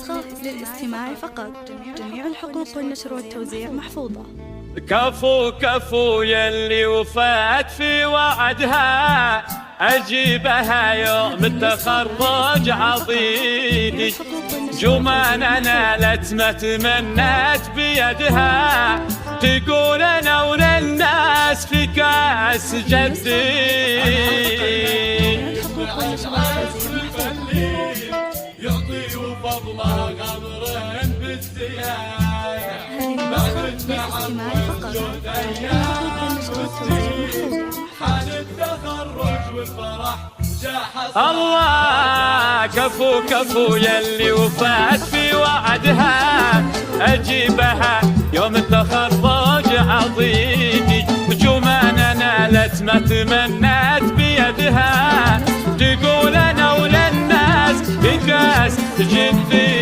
نسخة للاستماع فقط. جميع الحقوق والنشر والتوزيع محفوظة. كفو كفو يلي وفات في وعدها، أجيبها يوم التخرج عضيدي. جمانة نالت ما تمنت بيدها، تقول أنا وللناس في كاس جدي. يعطي وفضله غمر بالزيادة، بعد التعب والجود أيام حال التخرج والفرح جاح الله. كفو كفو يلي وفات في وعدها، أجيبها يوم التخرج عضيدي. جمانة نالت ما تمنت بيدها، تقول أنا وللناس في كاس جدي.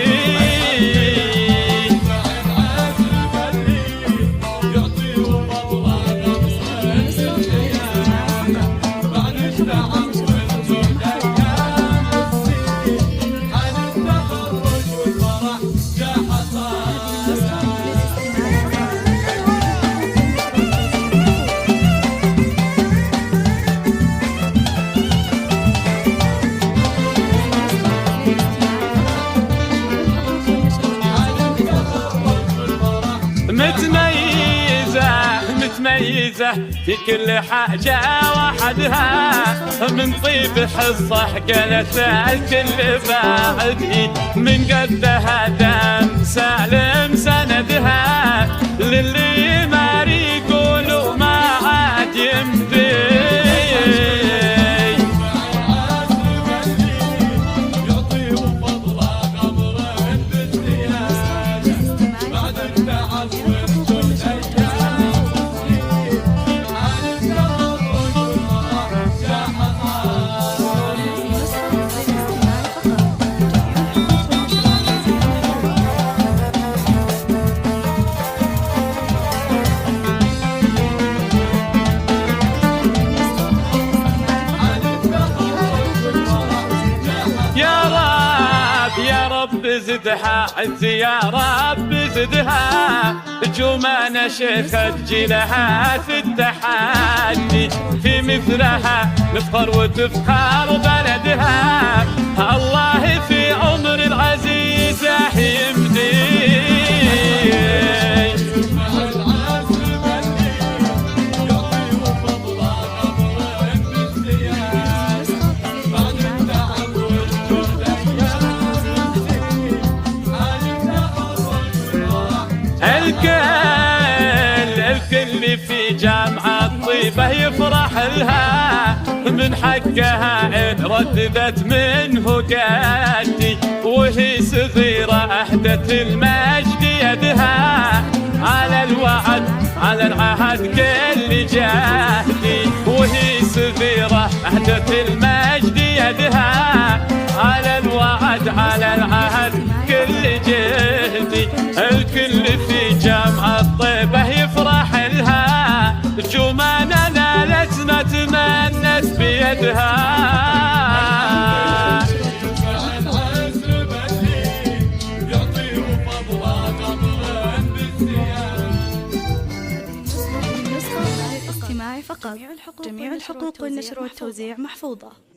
متميزة في كل حاجة وحدها، من طيب حصة قالت الكل بعدي. من قدها دم سالم سندها، للي ما يقولوا ما عاد يمضي. يا رب زدها عز، يا رب زدها. جمانة شيخة جيلها في التحدي، في مثلها نفخر وتفخر بلدها. الله في عمر العزيزة يمدي. الكل في جامعة طيبة يفرح لها، من حقها إن رددت منه قدي. وهي صغيرة أهدت المجد يدها، على الوعد على العهد كل جهدي. وهي صغيرة أهدت المجد يدها، على الوعد على العهد كل جهدي. الكل في جامعة طيبة يفرح لها، جمانة نالت ما تمنت بيدها. استماعي فقط. جميع الحقوق والنشر والتوزيع محفوظة.